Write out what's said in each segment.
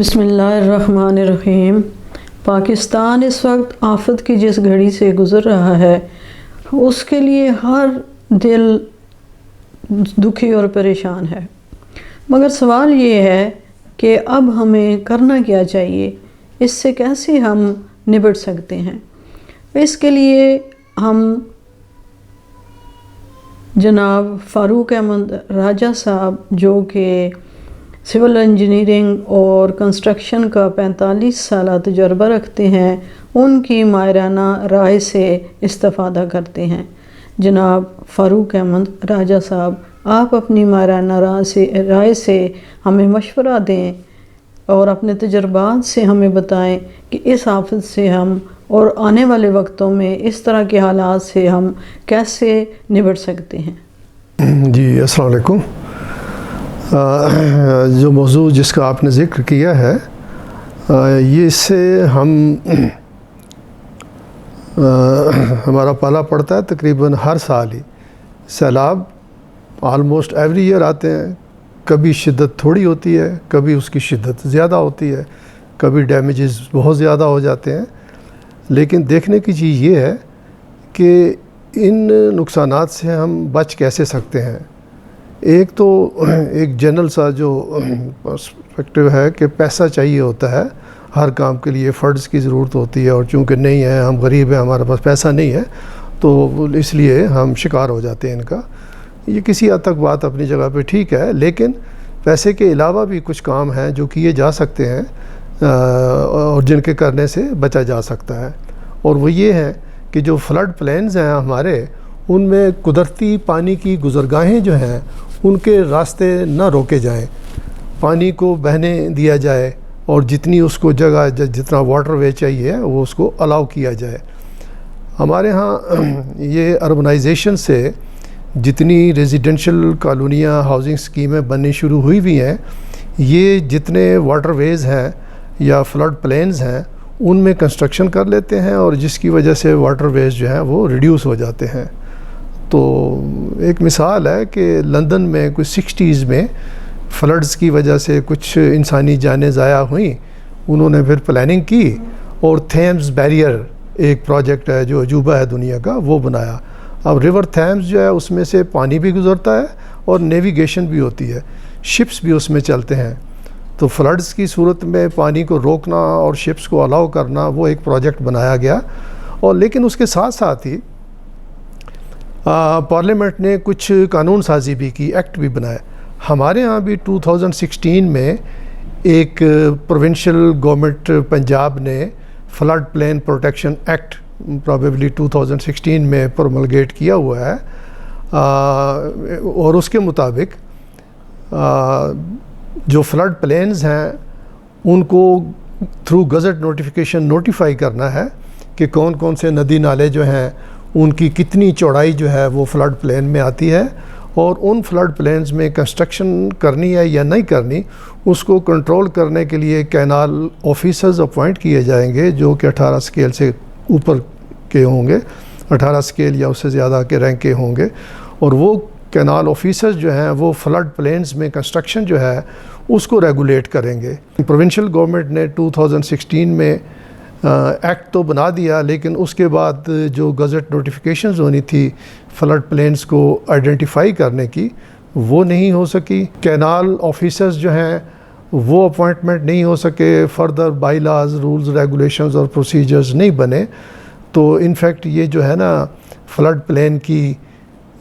بسم اللہ الرحمن الرحیم۔ پاکستان اس وقت آفت کی جس گھڑی سے گزر رہا ہے اس کے لیے ہر دل دکھی اور پریشان ہے، مگر سوال یہ ہے کہ اب ہمیں کرنا کیا چاہیے، اس سے کیسے ہم نبٹ سکتے ہیں۔ اس کے لیے ہم جناب فاروق احمد راجہ صاحب جو کہ سول انجینئرنگ اور کنسٹرکشن کا 45 سالہ تجربہ رکھتے ہیں، ان کی ماہرانہ رائے سے استفادہ کرتے ہیں۔ جناب فاروق احمد راجہ صاحب، آپ اپنی ماہرانہ رائے سے ہمیں مشورہ دیں اور اپنے تجربات سے ہمیں بتائیں کہ اس آفت سے ہم اور آنے والے وقتوں میں اس طرح کے حالات سے ہم کیسے نبٹ سکتے ہیں۔ جی السلام علیکم۔ جو موضوع جس کا آپ نے ذکر کیا ہے یہ اس سے ہمارا پالا پڑتا ہے تقریباً ہر سال ہی۔ سیلاب آلموسٹ ایوری ایئر آتے ہیں، کبھی شدت تھوڑی ہوتی ہے، کبھی اس کی شدت زیادہ ہوتی ہے، کبھی ڈیمیجز بہت زیادہ ہو جاتے ہیں۔ لیکن دیکھنے کی چیز یہ ہے کہ ان نقصانات سے ہم بچ کیسے سکتے ہیں۔ ایک تو ایک جنرل سا جو پرسپیکٹو ہے کہ پیسہ چاہیے ہوتا ہے ہر کام کے لیے، فنڈز کی ضرورت ہوتی ہے، اور چونکہ نہیں ہے، ہم غریب ہیں، ہمارے پاس پیسہ نہیں ہے، تو اس لیے ہم شکار ہو جاتے ہیں ان کا۔ یہ کسی حد تک بات اپنی جگہ پہ ٹھیک ہے، لیکن پیسے کے علاوہ بھی کچھ کام ہیں جو کیے جا سکتے ہیں اور جن کے کرنے سے بچا جا سکتا ہے، اور وہ یہ ہے کہ جو فلڈ پلینز ہیں ہمارے، ان میں قدرتی پانی کی گزرگاہیں جو ہیں ان کے راستے نہ روکے جائیں، پانی کو بہنے دیا جائے، اور جتنی اس کو جگہ جتنا واٹر وے چاہیے وہ اس کو الاؤ کیا جائے۔ ہمارے ہاں یہ اربنائزیشن سے جتنی ریزیڈنشل کالونیاں ہاؤسنگ اسکیمیں بننی شروع ہوئی بھی ہیں، یہ جتنے واٹر ویز ہیں یا فلڈ پلینز ہیں ان میں کنسٹرکشن کر لیتے ہیں، اور جس کی وجہ سے واٹر ویز جو ہیں وہ ریڈیوس ہو جاتے ہیں۔ تو ایک مثال ہے کہ لندن میں کچھ 60s میں فلڈز کی وجہ سے کچھ انسانی جانیں ضائع ہوئیں، انہوں نے پھر پلاننگ کی اور تھیمز بیریئر ایک پروجیکٹ ہے جو عجوبہ ہے دنیا کا، وہ بنایا۔ اب ریور تھیمز جو ہے اس میں سے پانی بھی گزرتا ہے اور نیویگیشن بھی ہوتی ہے، شپس بھی اس میں چلتے ہیں۔ تو فلڈز کی صورت میں پانی کو روکنا اور شپس کو الاؤ کرنا وہ ایک پروجیکٹ بنایا گیا، اور لیکن اس کے ساتھ ساتھ ہی پارلیمنٹ نے کچھ قانون سازی بھی کی، ایکٹ بھی بنائے۔ ہمارے ہاں بھی 2016 میں ایک پروونشل گورنمنٹ پنجاب نے flood plain protection act probably 2016 میں پروملگیٹ کیا ہوا ہے، اور اس کے مطابق جو فلڈ پلینز ہیں ان کو تھرو گزٹ نوٹیفیکیشن نوٹیفائی کرنا ہے کہ کون کون سے ندی نالے جو ہیں ان کی کتنی چوڑائی جو ہے وہ فلڈ پلین میں آتی ہے، اور ان فلڈ پلینز میں کنسٹرکشن کرنی ہے یا نہیں کرنی، اس کو کنٹرول کرنے کے لیے کینال آفیسرز اپوائنٹ کیے جائیں گے جو کہ 18 اسکیل سے اوپر کے ہوں گے، 18 اسکیل یا اس سے زیادہ کے رینک کے ہوں گے، اور وہ کینال آفیسرز جو ہیں وہ فلڈ پلینز میں کنسٹرکشن جو ہے اس کو ریگولیٹ کریں گے۔ پروونشل گورنمنٹ نے 2016 میں ایکٹ تو بنا دیا، لیکن اس کے بعد جو گزٹ نوٹیفیکیشنز ہونی تھی فلڈ پلینز کو آئیڈینٹیفائی کرنے کی وہ نہیں ہو سکی، کینال آفیسرز جو ہیں وہ اپوائنٹمنٹ نہیں ہو سکے، further bylaws, rules, regulations اور پروسیجرز نہیں بنے، تو انفیکٹ یہ جو ہے نا فلڈ پلین کی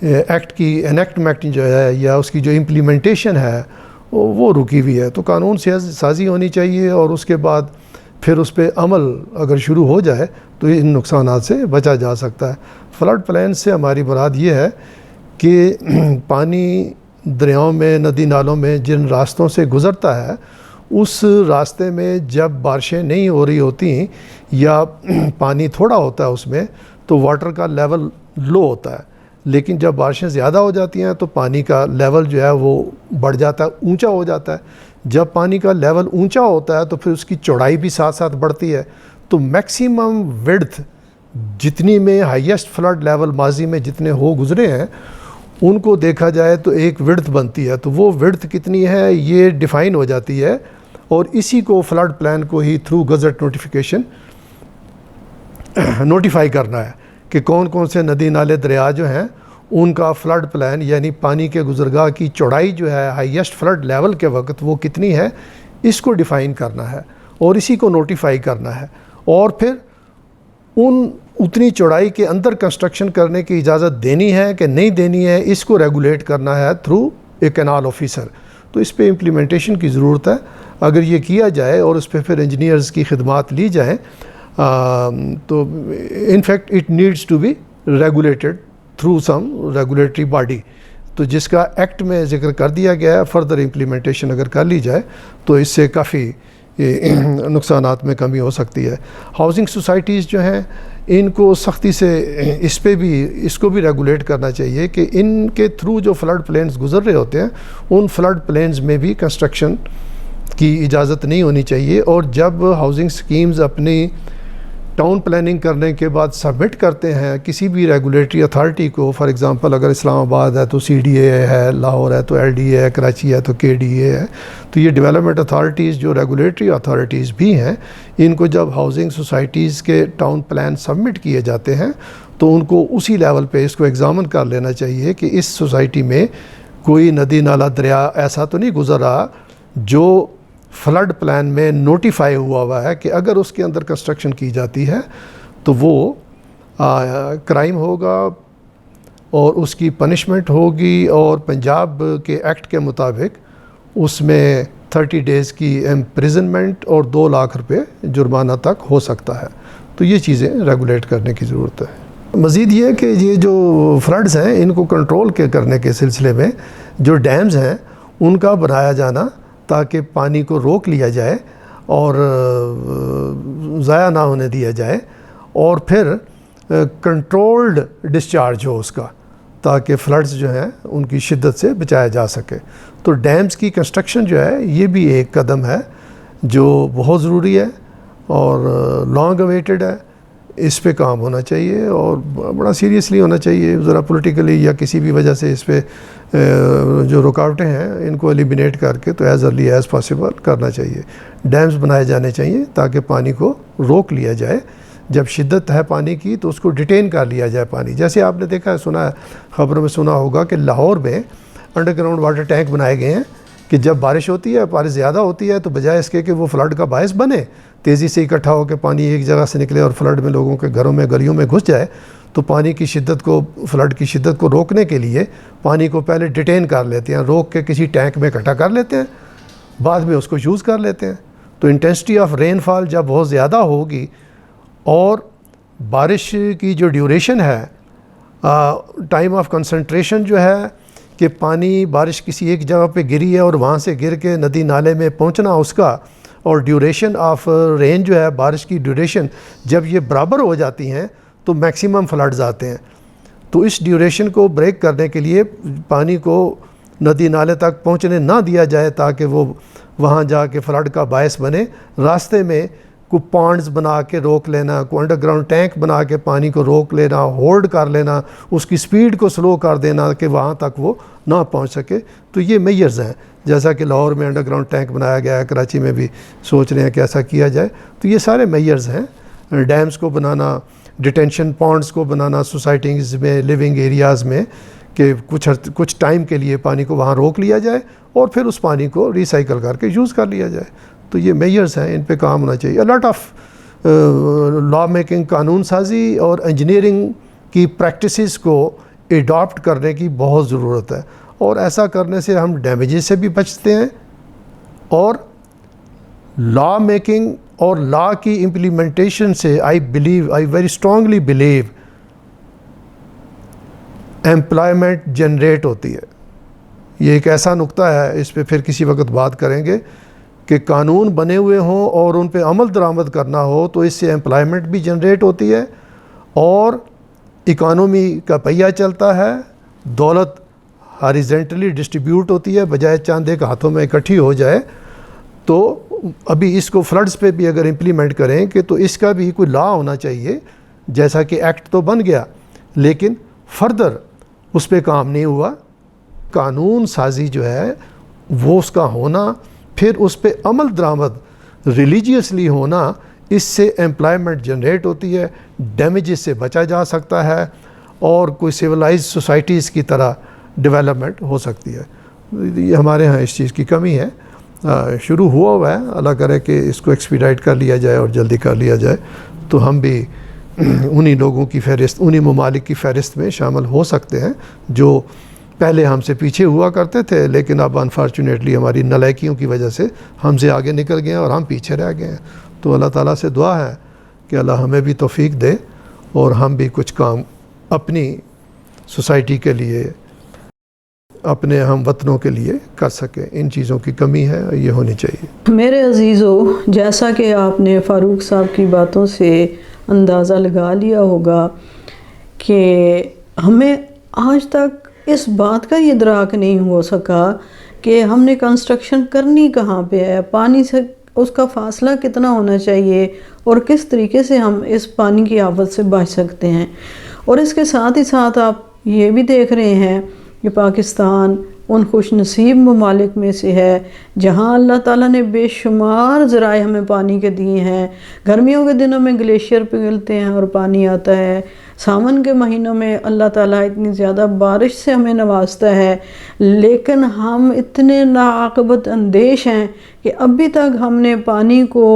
ایکٹ کی انیکٹمنٹ جو ہے یا اس کی جو امپلیمنٹیشن ہے وہ رکی ہوئی ہے۔ تو قانون سازی ہونی چاہیے، اور اس کے بعد پھر اس پہ عمل اگر شروع ہو جائے تو ان نقصانات سے بچا جا سکتا ہے۔ فلڈ پلین سے ہماری مراد یہ ہے کہ پانی دریاؤں میں، ندی نالوں میں جن راستوں سے گزرتا ہے، اس راستے میں جب بارشیں نہیں ہو رہی ہوتی یا پانی تھوڑا ہوتا ہے اس میں، تو واٹر کا لیول لو ہوتا ہے، لیکن جب بارشیں زیادہ ہو جاتی ہیں تو پانی کا لیول جو ہے وہ بڑھ جاتا ہے، اونچا ہو جاتا ہے۔ جب پانی کا لیول اونچا ہوتا ہے تو پھر اس کی چوڑائی بھی ساتھ ساتھ بڑھتی ہے، تو میکسیمم وڈتھ جتنی میں ہائیسٹ فلڈ لیول ماضی میں جتنے ہو گزرے ہیں ان کو دیکھا جائے تو ایک وڈتھ بنتی ہے، تو وہ وڈتھ کتنی ہے یہ ڈیفائن ہو جاتی ہے اور اسی کو فلڈ پلان کو ہی تھرو گزٹ نوٹیفیکیشن نوٹیفائی کرنا ہے کہ کون کون سے ندی نالے دریا جو ہیں ان کا فلڈ پلان یعنی پانی کے گزرگاہ کی چوڑائی جو ہے ہائیسٹ فلڈ لیول کے وقت وہ کتنی ہے اس کو ڈیفائن کرنا ہے اور اسی کو نوٹیفائی کرنا ہے، اور پھر اتنی چوڑائی کے اندر کنسٹرکشن کرنے کی اجازت دینی ہے کہ نہیں دینی ہے، اس کو ریگولیٹ کرنا ہے تھرو اے کینال آفیسر۔ تو اس پہ امپلیمنٹیشن کی ضرورت ہے۔ اگر یہ کیا جائے اور اس پہ پھر انجینئرز کی خدمات لی جائیں تو in fact it needs to be regulated through some regulatory body, تو جس کا ایکٹ میں ذکر کر دیا گیا ہے۔ فردر امپلیمنٹیشن اگر کر لی جائے تو اس سے کافی نقصانات میں کمی ہو سکتی ہے۔ ہاؤسنگ سوسائٹیز جو ہیں ان کو سختی سے اس کو بھی ریگولیٹ کرنا چاہیے کہ ان کے تھرو جو فلڈ پلینز گزر رہے ہوتے ہیں ان فلڈ پلینز میں بھی کنسٹرکشن کی اجازت نہیں ہونی چاہیے، اور جب ہاؤسنگ سکیمز اپنی ٹاؤن پلاننگ کرنے کے بعد سبمٹ کرتے ہیں کسی بھی ریگولیٹری اتھارٹی کو، فار ایگزامپل اگر اسلام آباد ہے تو سی ڈی اے ہے، لاہور ہے تو ایل ڈی اے ہے، کراچی ہے تو کے ڈی اے ہے، تو یہ ڈیولپمنٹ اتھارٹیز جو ریگولیٹری اتھارٹیز بھی ہیں ان کو جب ہاؤسنگ سوسائٹیز کے ٹاؤن پلان سبمٹ کیے جاتے ہیں تو ان کو اسی لیول پہ اس کو ایگزامن کر لینا چاہیے کہ اس سوسائٹی میں کوئی ندی نالا دریا ایسا تو نہیں گزر رہا جو فلڈ پلان میں نوٹیفائی ہوا ہے کہ اگر اس کے اندر کنسٹرکشن کی جاتی ہے تو وہ کرائم ہوگا اور اس کی پنشمنٹ ہوگی، اور پنجاب کے ایکٹ کے مطابق اس میں 30 days کی امپریزنمنٹ اور 2 لاکھ روپے جرمانہ تک ہو سکتا ہے۔ تو یہ چیزیں ریگولیٹ کرنے کی ضرورت ہے۔ مزید یہ کہ یہ جو فلڈز ہیں ان کو کنٹرول کرنے کے سلسلے میں جو ڈیمز ہیں ان کا بنایا جانا تاکہ پانی کو روک لیا جائے اور ضائع نہ ہونے دیا جائے، اور پھر کنٹرولڈ ڈسچارج ہو اس کا تاکہ فلڈز جو ہیں ان کی شدت سے بچایا جا سکے۔ تو ڈیمز کی کنسٹرکشن جو ہے یہ بھی ایک قدم ہے جو بہت ضروری ہے اور لانگ اویٹڈ ہے، اس پہ کام ہونا چاہیے اور بڑا سیریسلی ہونا چاہیے۔ ذرا پولیٹیکلی یا کسی بھی وجہ سے اس پہ جو رکاوٹیں ہیں ان کو ایلیمینیٹ کر کے تو ایز ارلی ایز پاسبل کرنا چاہیے۔ ڈیمز بنائے جانے چاہیے تاکہ پانی کو روک لیا جائے، جب شدت ہے پانی کی تو اس کو ڈیٹین کر لیا جائے پانی۔ جیسے آپ نے دیکھا ہے، سنا ہے، خبروں میں سنا ہوگا کہ لاہور میں انڈر گراؤنڈ واٹر ٹینک بنائے گئے ہیں کہ جب بارش ہوتی ہے، بارش زیادہ ہوتی ہے تو بجائے اس کے کہ وہ فلڈ کا باعث بنے، تیزی سے اکٹھا ہو کے پانی ایک جگہ سے نکلے اور فلڈ میں لوگوں کے گھروں میں گلیوں میں گھس جائے، تو پانی کی شدت کو، فلڈ کی شدت کو روکنے کے لیے پانی کو پہلے ڈیٹین کر لیتے ہیں، روک کے کسی ٹینک میں اکٹھا کر لیتے ہیں، بعد میں اس کو یوز کر لیتے ہیں۔ تو انٹینسٹی آف رین فال جب بہت زیادہ ہوگی اور بارش کی جو ڈیوریشن ہے، ٹائم آف کنسنٹریشن جو ہے کہ پانی بارش کسی ایک جگہ پہ گری ہے اور وہاں سے گر کے ندی نالے میں پہنچنا اس کا، اور ڈیوریشن آف رین جو ہے، بارش کی ڈیوریشن جب یہ برابر ہو جاتی ہیں تو میکسیمم فلڈز آتے ہیں۔ تو اس ڈیوریشن کو بریک کرنے کے لیے پانی کو ندی نالے تک پہنچنے نہ دیا جائے تاکہ وہ وہاں جا کے فلڈ کا باعث بنے، راستے میں کوئی پانڈز بنا کے روک لینا، کوئی انڈر گراؤنڈ ٹینک بنا کے پانی کو روک لینا، ہولڈ کر لینا، اس کی سپیڈ کو سلو کر دینا کہ وہاں تک وہ نہ پہنچ سکے۔ تو یہ میئرز ہیں، جیسا کہ لاہور میں انڈر گراؤنڈ ٹینک بنایا گیا ہے، کراچی میں بھی سوچ رہے ہیں کہ ایسا کیا جائے۔ تو یہ سارے میئرز ہیں، ڈیمز کو بنانا، ڈیٹینشن پونڈز کو بنانا سوسائٹیز میں، لیونگ ایریاز میں، کہ کچھ ٹائم کے لیے پانی کو وہاں روک لیا جائے اور پھر اس پانی کو ریسائیکل کر کے یوز کر لیا جائے۔ تو یہ میئرز ہیں، ان پہ کام ہونا چاہیے۔ لاٹ آف لا میکنگ، قانون سازی اور انجینئرنگ کی پریکٹسز کو ایڈاپٹ کرنے کی بہت ضرورت ہے، اور ایسا کرنے سے ہم ڈیمیجز سے بھی بچتے ہیں، اور لا میکنگ اور لا کی امپلیمنٹیشن سے I very strongly blue employment generate ہوتی ہے۔ یہ ایک ایسا نقطہ ہے، اس پہ پھر کسی وقت بات کریں گے، کہ قانون بنے ہوئے ہوں اور ان پہ عمل درآمد کرنا ہو تو اس سے ایمپلائمنٹ بھی جنریٹ ہوتی ہے اور اکانومی کا پہیہ چلتا ہے، دولت ہاریزنٹلی ڈسٹریبیوٹ ہوتی ہے بجائے چند ایک ہاتھوں میں اکٹھی ہو جائے۔ تو ابھی اس کو فلڈز پہ بھی اگر امپلیمنٹ کریں کہ تو اس کا بھی کوئی لا ہونا چاہیے، جیسا کہ ایکٹ تو بن گیا لیکن فردر اس پہ کام نہیں ہوا۔ قانون سازی جو ہے وہ اس کا ہونا، پھر اس پہ عمل درآمد ریلیجیسلی ہونا، اس سے امپلائمنٹ جنریٹ ہوتی ہے، ڈیمیجز سے بچا جا سکتا ہے، اور کوئی سویلائز سوسائٹیز کی طرح ڈیولپمنٹ ہو سکتی ہے۔ یہ ہمارے ہاں اس چیز کی کمی ہے، شروع ہوا ہے، اللہ کرے کہ اس کو ایکسپیڈائٹ کر لیا جائے اور جلدی کر لیا جائے تو ہم بھی انہی لوگوں کی فہرست، انہی ممالک کی فہرست میں شامل ہو سکتے ہیں جو پہلے ہم سے پیچھے ہوا کرتے تھے، لیکن اب انفارچونیٹلی ہماری نالائکیوں کی وجہ سے ہم سے آگے نکل گئے ہیں اور ہم پیچھے رہ گئے ہیں۔ تو اللہ تعالیٰ سے دعا ہے کہ اللہ ہمیں بھی توفیق دے اور ہم بھی کچھ کام اپنی سوسائٹی کے لیے، اپنے ہم وطنوں کے لیے کر سکیں۔ ان چیزوں کی کمی ہے، یہ ہونی چاہیے۔ میرے عزیزو، جیسا کہ آپ نے فاروق صاحب کی باتوں سے اندازہ لگا لیا ہوگا کہ ہمیں آج تک اس بات کا یہ ادراک نہیں ہو سکا کہ ہم نے کنسٹرکشن کرنی کہاں پہ ہے، پانی سے اس کا فاصلہ کتنا ہونا چاہیے، اور کس طریقے سے ہم اس پانی کی آفت سے بچ سکتے ہیں۔ اور اس کے ساتھ ہی ساتھ آپ یہ بھی دیکھ رہے ہیں کہ پاکستان ان خوش نصیب ممالک میں سے ہے جہاں اللہ تعالیٰ نے بے شمار ذرائع ہمیں پانی کے دیے ہیں۔ گرمیوں کے دنوں میں گلیشیئر پگھلتے ہیں اور پانی آتا ہے، ساون کے مہینوں میں اللہ تعالیٰ اتنی زیادہ بارش سے ہمیں نوازتا ہے، لیکن ہم اتنے ناعاقبت اندیش ہیں کہ ابھی تک ہم نے پانی کو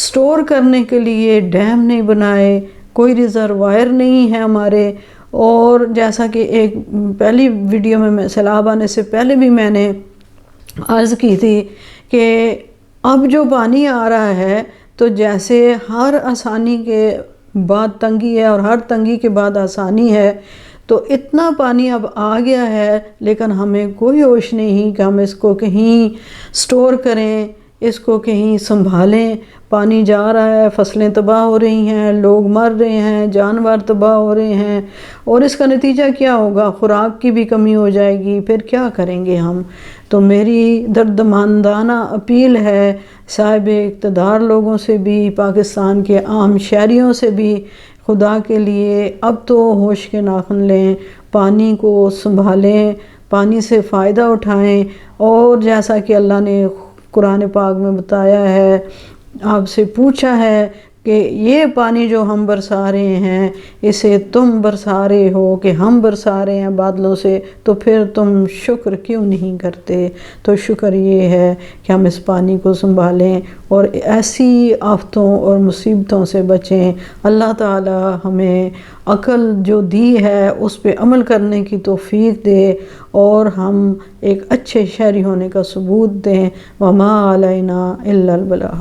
سٹور کرنے کے لیے ڈیم نہیں بنائے، کوئی ریزروائر نہیں ہے ہمارے۔ اور جیسا کہ ایک پہلی ویڈیو میں سیلاب آنے سے پہلے بھی میں نے عرض کی تھی کہ اب جو پانی آ رہا ہے تو جیسے ہر آسانی کے بعد تنگی ہے اور ہر تنگی کے بعد آسانی ہے، تو اتنا پانی اب آ گیا ہے، لیکن ہمیں کوئی ہوش نہیں کہ ہم اس کو کہیں سٹور کریں، اس کو کہیں سنبھالیں۔ پانی جا رہا ہے، فصلیں تباہ ہو رہی ہیں، لوگ مر رہے ہیں، جانور تباہ ہو رہے ہیں، اور اس کا نتیجہ کیا ہوگا؟ خوراک کی بھی کمی ہو جائے گی، پھر کیا کریں گے ہم؟ تو میری دردمندانہ اپیل ہے صاحب اقتدار لوگوں سے بھی، پاکستان کے عام شہریوں سے بھی، خدا کے لیے اب تو ہوش کے ناخن لیں، پانی کو سنبھالیں، پانی سے فائدہ اٹھائیں، اور جیسا کہ اللہ نے قرآن پاک میں بتایا ہے، آپ سے پوچھا ہے کہ یہ پانی جو ہم برسا رہے ہیں اسے تم برسا رہے ہو کہ ہم برسا رہے ہیں بادلوں سے، تو پھر تم شکر کیوں نہیں کرتے؟ تو شکر یہ ہے کہ ہم اس پانی کو سنبھالیں اور ایسی آفتوں اور مصیبتوں سے بچیں۔ اللہ تعالی ہمیں عقل جو دی ہے اس پہ عمل کرنے کی توفیق دے اور ہم ایک اچھے شہری ہونے کا ثبوت دیں۔ وما علینا الا البلاغ۔